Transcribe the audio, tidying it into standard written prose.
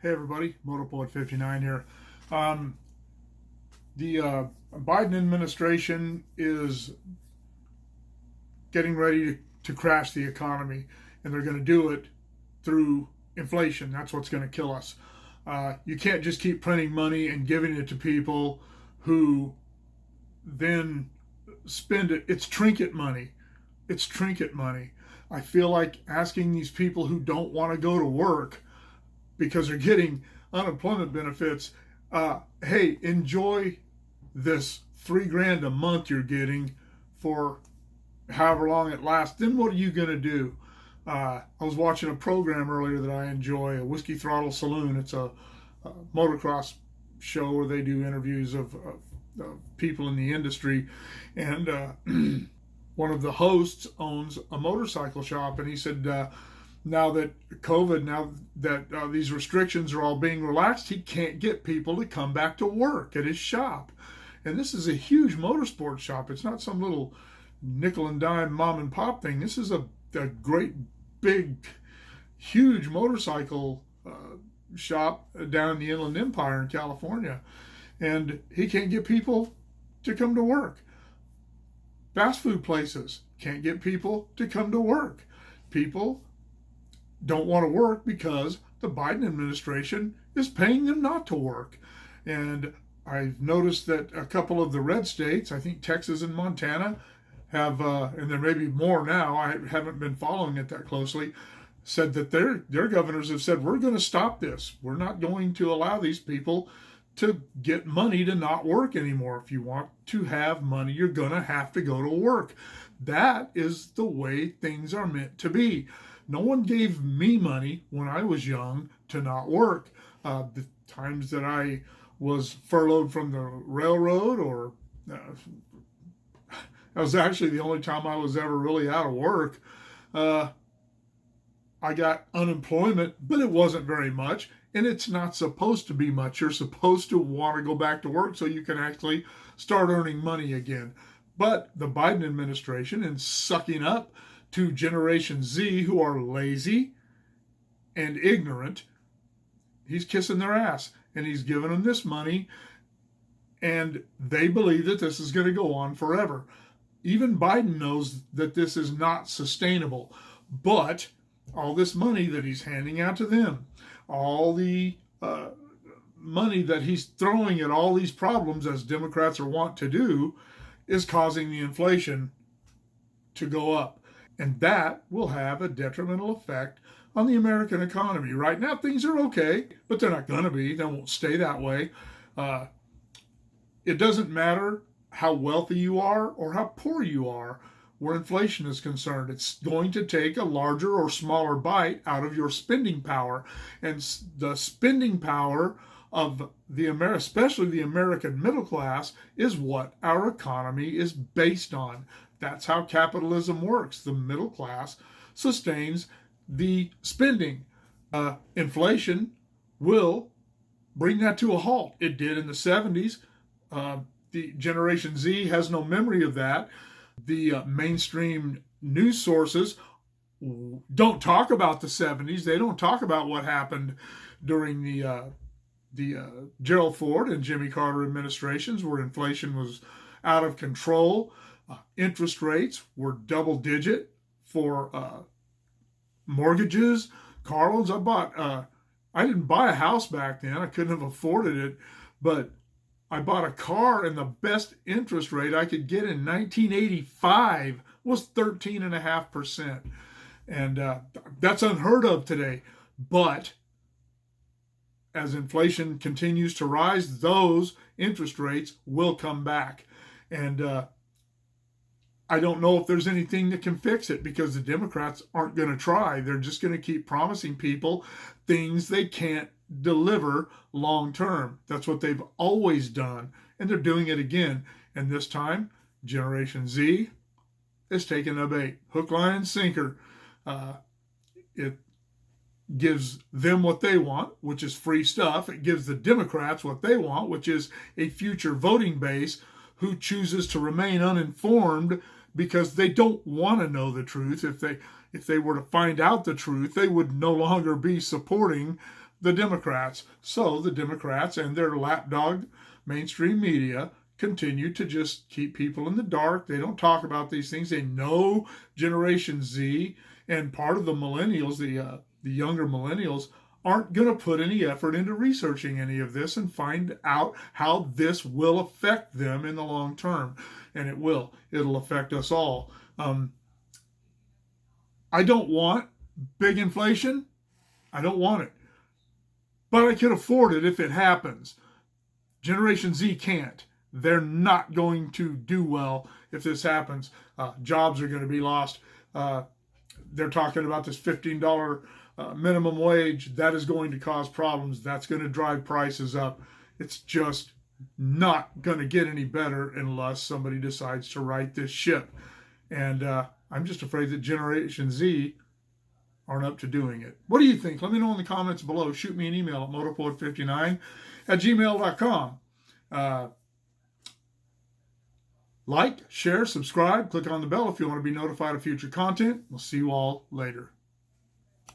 Hey everybody, Motorpoet 59 here. Um, the Biden administration is getting ready to crash the economy, and they're going to do it through inflation. That's what's going to kill us. You can't just keep printing money and giving it to people who then spend it. It's trinket money. It's trinket money. I feel like asking these people who don't want to go to work because they're getting unemployment benefits, hey, enjoy this $3,000 a month you're getting for however long it lasts. Then what are you going to do? I was watching a program earlier that I enjoy, a Whiskey Throttle Saloon. It's a motocross show where they do interviews of people in the industry. And one of the hosts owns a motorcycle shop, and he said, now that these restrictions are all being relaxed, he can't get people to come back to work at his shop. And this is a huge motorsports shop. It's not some little nickel and dime mom and pop thing. This is a great, big, huge motorcycle shop down in the Inland Empire in California. And he can't get people to come to work. Fast food places can't get people to come to work. People don't want to work because the Biden administration is paying them not to work. And I've noticed that a couple of the red states, I think Texas and Montana, have, and there may be more now, I haven't been following it that closely, said that their governors have said, we're going to stop this. We're not going to allow these people to get money to not work anymore. If you want to have money, you're going to have to go to work. That is the way things are meant to be. No one gave me money when I was young to not work. The times that I was furloughed from the railroad, or that was actually the only time I was ever really out of work. I got unemployment, but it wasn't very much, and it's not supposed to be much. You're supposed to want to go back to work so you can actually start earning money again. But the Biden administration, in sucking up to Generation Z, who are lazy and ignorant, he's kissing their ass, and he's giving them this money, and they believe that this is going to go on forever. Even Biden knows that this is not sustainable, but all this money that he's handing out to them, all the money that he's throwing at all these problems, as Democrats are wont to do, is causing the inflation to go up. And that will have a detrimental effect on the American economy. Right now, things are okay, but they're not going to be. They won't stay that way. It doesn't matter how wealthy you are or how poor you are where inflation is concerned. It's going to take a larger or smaller bite out of your spending power. And the spending power of especially the American middle class, is what our economy is based on. That's how capitalism works. The middle class sustains the spending. Inflation will bring that to a halt. It did in the 70s. The Generation Z has no memory of that. The mainstream news sources don't talk about the 70s. They don't talk about what happened during the Gerald Ford and Jimmy Carter administrations, where inflation was out of control. Interest rates were double digit for mortgages, car loans. I didn't buy a house back then. I couldn't have afforded it, but I bought a car, and the best interest rate I could get in 1985 was 13.5%. And that's unheard of today. But as inflation continues to rise, those interest rates will come back. And I don't know if there's anything that can fix it, because the Democrats aren't going to try. They're just going to keep promising people things they can't deliver long term. That's what they've always done, and they're doing it again. And this time, Generation Z is taking a bait, hook, line, and sinker. It gives them what they want, which is free stuff. It gives the Democrats what they want, which is a future voting base who chooses to remain uninformed because they don't want to know the truth. If they were to find out the truth, they would no longer be supporting the Democrats. So the Democrats and their lapdog mainstream media continue to just keep people in the dark. They don't talk about these things. They know Generation Z and part of the millennials, the younger millennials, aren't going to put any effort into researching any of this and find out how this will affect them in the long term. And it will. It'll affect us all. I don't want big inflation. I don't want it. But I can afford it if it happens. Generation Z can't. They're not going to do well if this happens. Jobs are going to be lost. They're talking about this $15 minimum wage. That is going to cause problems. That's going to drive prices up. It's just not going to get any better unless somebody decides to right this ship. And I'm just afraid that Generation Z aren't up to doing it. What do you think? Let me know in the comments below. Shoot me an email at motorport59@gmail.com. Like, share, subscribe, click on the bell if you want to be notified of future content. We'll see you all later.